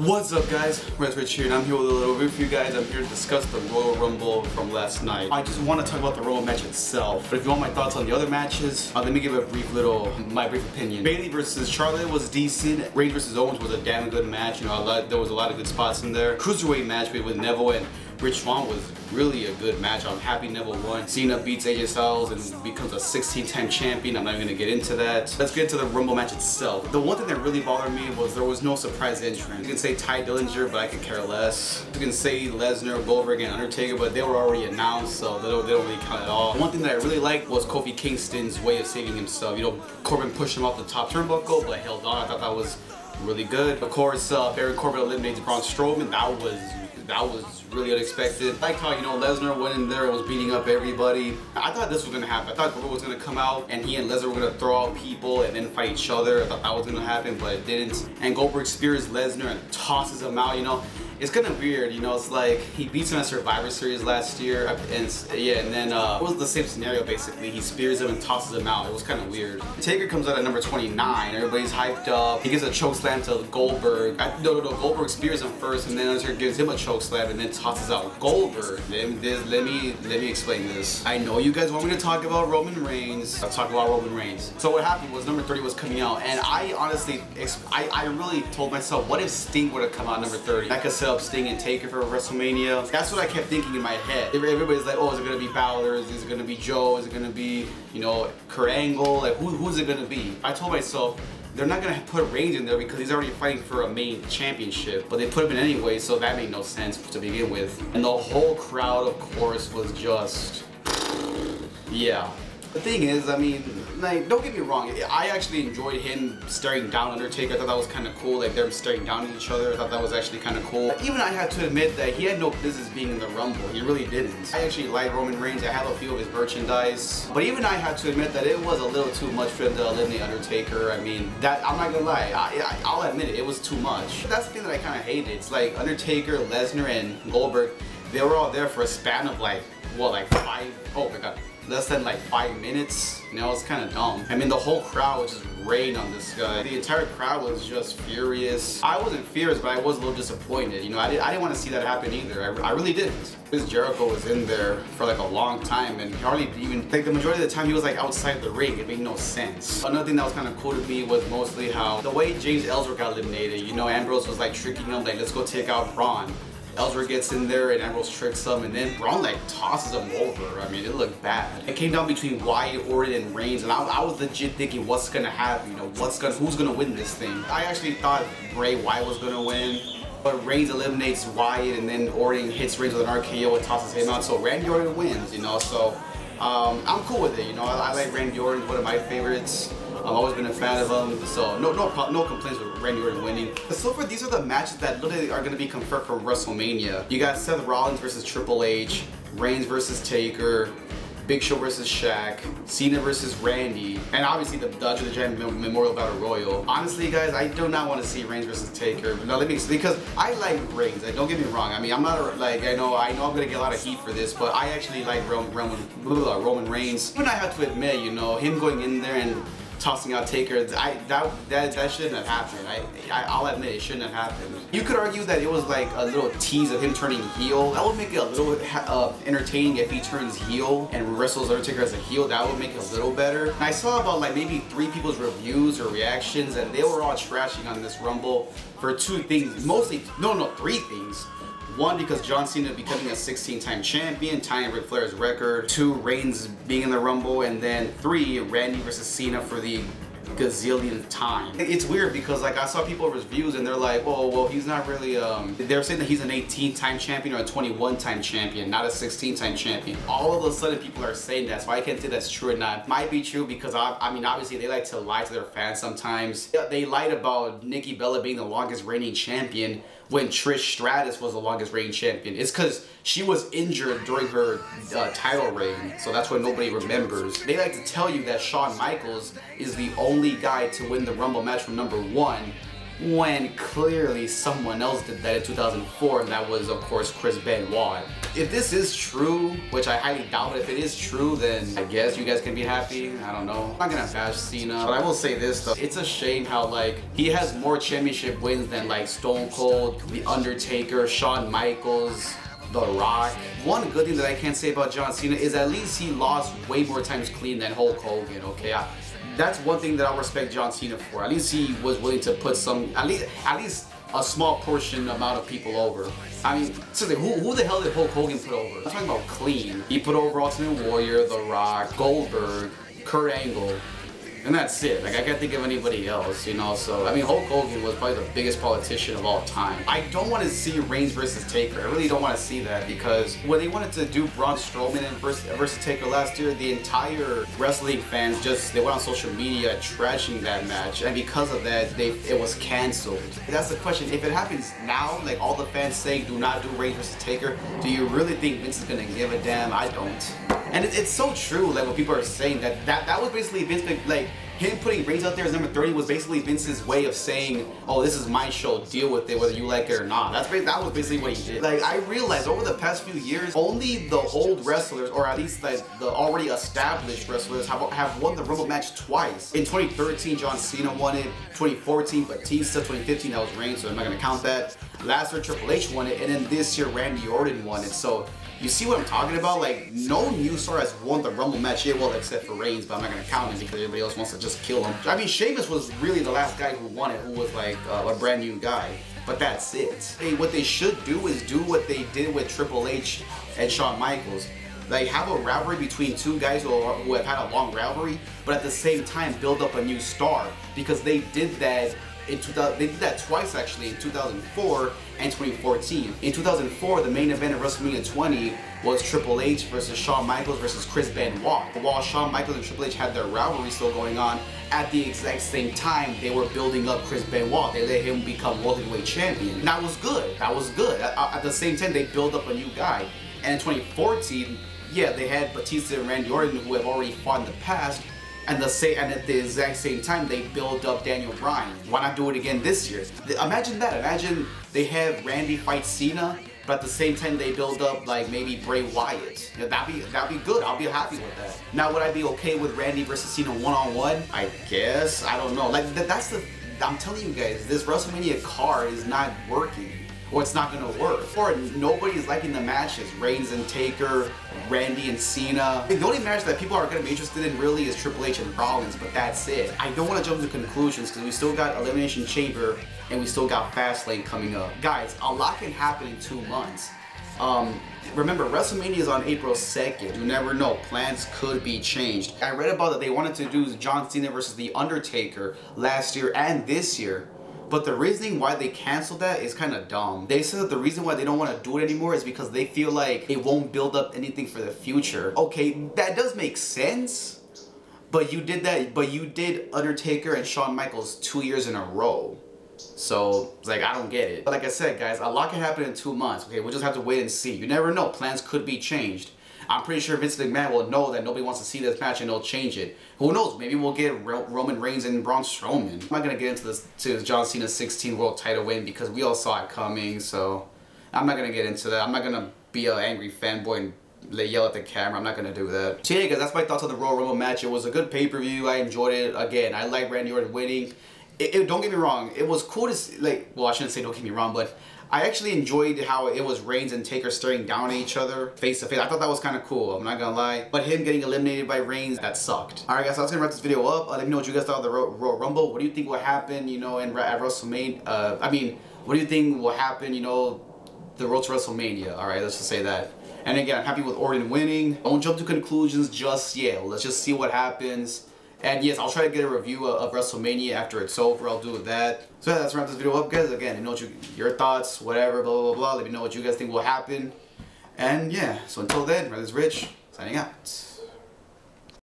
What's up, guys? Rich here, and I'm here with a little review for you guys. I'm here to discuss the Royal Rumble from last night. I just want to talk about the Rumble match itself, but if you want my thoughts on the other matches, let me give my brief opinion. Bayley versus Charlotte was decent. Reigns versus Owens was a damn good match. You know, there was a lot of good spots in there. Cruiserweight match with Neville and Rich Swann was really a good match. I'm happy Neville won. Cena beats AJ Styles and becomes a 16-time champion. I'm not even gonna get into that. Let's get into the Rumble match itself. The one thing that really bothered me was there was no surprise entrant. You can say Ty Dillinger, but I could care less. You can say Lesnar, Goldberg, and Undertaker, but they were already announced, so they don't really count at all. One thing that I really liked was Kofi Kingston's way of saving himself. You know, Corbin pushed him off the top turnbuckle, but held on. I thought that was really good. Of course, Baron Corbin eliminates Braun Strowman. That was really unexpected. I liked how, you know, Lesnar went in there and was beating up everybody. I thought this was gonna happen. I thought Goldberg was gonna come out and he and Lesnar were gonna throw out people and then fight each other. I thought that was gonna happen, but it didn't. And Goldberg spears Lesnar and tosses him out, you know. It's kind of weird, you know, it's like he beats him at Survivor Series last year, and then it was the same scenario basically. He spears him and tosses him out. It was kind of weird. Taker comes out at number 29, everybody's hyped up. He gives a choke slam to Goldberg. No, Goldberg spears him first, and then Undertaker gives him a choke slam and then tosses out Goldberg. Let me explain this. I know you guys want me to talk about Roman Reigns. I'll talk about Roman Reigns. So what happened was number 30 was coming out, and I honestly, I really told myself, what if Sting would have come out number 30? I could set up Sting and Taker for WrestleMania. That's what I kept thinking in my head. Everybody's like, oh, is it gonna be Balor? Is it gonna be Joe? Is it gonna be, you know, Kurt Angle? Like, who's it gonna be? I told myself, they're not gonna put Reigns in there because he's already fighting for a main championship, but they put him in anyway, so that made no sense to begin with. And the whole crowd, of course, was just, yeah. The thing is, I mean, like, don't get me wrong, I actually enjoyed him staring down Undertaker. I thought that was kind of cool, like them staring down at each other. I thought that was actually kind of cool. Even I had to admit that he had no business being in the Rumble. He really didn't. I actually like Roman Reigns. I have a few of his merchandise. But even I had to admit that it was a little too much for him to eliminate Undertaker. I mean, that, I'm not gonna lie, I'll admit it was too much. That's the thing that I kind of hated. It's like Undertaker, Lesnar, and Goldberg, they were all there for a span of like, what, like less than like 5 minutes. You know, it's kind of dumb. I mean, the whole crowd was just rained on this guy. The entire crowd was just furious. I wasn't furious, but I was a little disappointed. You know, I didn't want to see that happen either. I really didn't. Chris Jericho was in there for like a long time, and hardly even, like the majority of the time he was like outside the ring. It made no sense. Another thing that was kind of cool to me was mostly how the way James Ellsworth got eliminated. You know, Ambrose was like tricking him, like, let's go take out Braun. Ellsworth gets in there and Ambrose tricks him, and then Braun like tosses him over. I mean, it looked bad. It came down between Wyatt, Orton, and Reigns, and I was legit thinking, what's gonna happen? You know, who's gonna win this thing? I actually thought Bray Wyatt was gonna win, but Reigns eliminates Wyatt, and then Orton hits Reigns with an RKO and tosses him out. So Randy Orton wins, you know. So I'm cool with it. You know, I like Randy Orton, one of my favorites. I've always been a fan of him, so no complaints with Randy Orton winning. So far, these are the matches that literally are going to be confirmed for WrestleMania. You got Seth Rollins versus Triple H, Reigns versus Taker, Big Show versus Shaq, Cena versus Randy, and obviously the Dodger the Giant Memorial Battle Royal. Honestly, guys, I do not want to see Reigns versus Taker. Now, let me explain, because I like Reigns. Don't get me wrong. I mean, I'm not like, I know I'm gonna get a lot of heat for this, but I actually like Roman Reigns. Even I have to admit, you know, him going in there and tossing out Taker, that shouldn't have happened. I'll admit it shouldn't have happened. You could argue that it was like a little tease of him turning heel. That would make it a little entertaining if he turns heel and wrestles Undertaker as a heel. That would make it a little better. And I saw about like maybe 3 people's reviews or reactions, and they were all trashing on this Rumble for 2 things. Mostly, no, 3 things. 1, because John Cena becoming a 16-time champion, tying Ric Flair's record. 2, Reigns being in the Rumble. And then 3, Randy versus Cena for the gazillionth time. It's weird because like I saw people reviews and they're like, oh, well, he's not really, they're saying that he's an 18-time champion or a 21-time champion, not a 16-time champion. All of a sudden people are saying that, so I can't say that's true or not. It might be true because I mean, obviously they like to lie to their fans sometimes. They lied about Nikki Bella being the longest reigning champion when Trish Stratus was the longest reigning champion. It's because she was injured during her title reign, so that's what nobody remembers. They like to tell you that Shawn Michaels is the only guy to win the Rumble match from number 1 when clearly someone else did that in 2004, and that was of course Chris Benoit. If this is true, which I highly doubt, if it is true, then I guess you guys can be happy. I don't know. I'm not gonna bash Cena, but I will say this though. It's a shame how like he has more championship wins than like Stone Cold, The Undertaker, Shawn Michaels, The Rock. One good thing that I can say about John Cena is at least he lost way more times clean than Hulk Hogan, okay? That's one thing that I respect John Cena for. At least he was willing to put some, at least a small portion amount of people over. I mean, seriously, who the hell did Hulk Hogan put over? I'm talking about clean. He put over Ultimate Warrior, The Rock, Goldberg, Kurt Angle, and that's it. Like, I can't think of anybody else, you know? So, I mean, Hulk Hogan was probably the biggest politician of all time. I don't want to see Reigns versus Taker. I really don't want to see that, because when they wanted to do Braun Strowman versus Taker last year, the entire wrestling fans they went on social media trashing that match, and because of that, it was canceled. That's the question. If it happens now, like all the fans saying do not do Reigns versus Taker, do you really think Vince is gonna give a damn? I don't. And it's so true, like what people are saying, that was basically Vince, like him putting Reigns out there as number 30 was basically Vince's way of saying, oh, this is my show, deal with it whether you like it or not. That was basically what he did. Like, I realized over the past few years, only the old wrestlers, or at least like the already established wrestlers, have won the Rumble match twice. In 2013, John Cena won it. 2014, Batista. 2015, that was Reigns, so I'm not gonna count that. Last year, Triple H won it, and then this year, Randy Orton won it. So you see what I'm talking about? Like, no new star has won the Rumble match yet, well, except for Reigns, but I'm not gonna count him because everybody else wants to just kill him. I mean, Sheamus was really the last guy who won it, who was like a brand new guy. But that's it. What they should do is do what they did with Triple H and Shawn Michaels. Like, have a rivalry between two guys who have had a long rivalry, but at the same time build up a new star, because they did that. They did that twice actually, in 2004 and 2014. In 2004, the main event of WrestleMania 20 was Triple H versus Shawn Michaels versus Chris Benoit. While Shawn Michaels and Triple H had their rivalry still going on, at the exact same time, they were building up Chris Benoit. They let him become World Heavyweight Champion. And that was good. That was good. At the same time, they built up a new guy. And in 2014, yeah, they had Batista and Randy Orton, who have already fought in the past. And at the exact same time, they build up Daniel Bryan. Why not do it again this year? Imagine that. Imagine they have Randy fight Cena, but at the same time they build up like maybe Bray Wyatt. You know, that'd be good. I'll be happy with that. Now, would I be okay with Randy versus Cena one-on-one? I guess. I don't know. Like I'm telling you guys, this WrestleMania card is not working. Or it's not gonna work. Or nobody's liking the matches. Reigns and Taker, Randy and Cena. The only match that people are gonna be interested in really is Triple H and Rollins, but that's it. I don't wanna jump to conclusions because we still got Elimination Chamber and we still got Fastlane coming up. Guys, a lot can happen in 2 months. Remember, WrestleMania is on April 2nd. You never know, plans could be changed. I read about that they wanted to do John Cena versus The Undertaker last year and this year. But the reasoning why they canceled that is kind of dumb. They said that the reason why they don't want to do it anymore is because they feel like it won't build up anything for the future. Okay, that does make sense. But you did Undertaker and Shawn Michaels 2 years in a row. So, it's like, I don't get it. But like I said, guys, a lot can happen in 2 months. Okay, we'll just have to wait and see. You never know. Plans could be changed. I'm pretty sure Vince McMahon will know that nobody wants to see this match and they'll change it. Who knows? Maybe we'll get Roman Reigns and Braun Strowman. I'm not gonna get into John Cena's 16 world title win because we all saw it coming. So I'm not gonna get into that. I'm not gonna be an angry fanboy and yell at the camera. I'm not gonna do that. So yeah, guys, that's my thoughts on the Royal Rumble match. It was a good pay-per-view. I enjoyed it. Again, I like Randy Orton winning. Don't get me wrong. It was cool to see, like, well, I shouldn't say don't get me wrong, but I actually enjoyed how it was Reigns and Taker staring down at each other face to face. I thought that was kind of cool, I'm not gonna lie. But him getting eliminated by Reigns, that sucked. Alright guys, so I was gonna wrap this video up. Let me know what you guys thought of the Royal Rumble. What do you think will happen, you know, at WrestleMania? What do you think will happen, you know, the road to WrestleMania? Alright, let's just say that. And again, I'm happy with Orton winning. Don't jump to conclusions just yet. Let's just see what happens. And yes, I'll try to get a review of WrestleMania after it's over. I'll do that. So yeah, let's wrap this video up, guys. Again, you know what your thoughts, whatever, blah, blah, blah. Let me know what you guys think will happen. And yeah, so until then, Brothers Rich, signing out.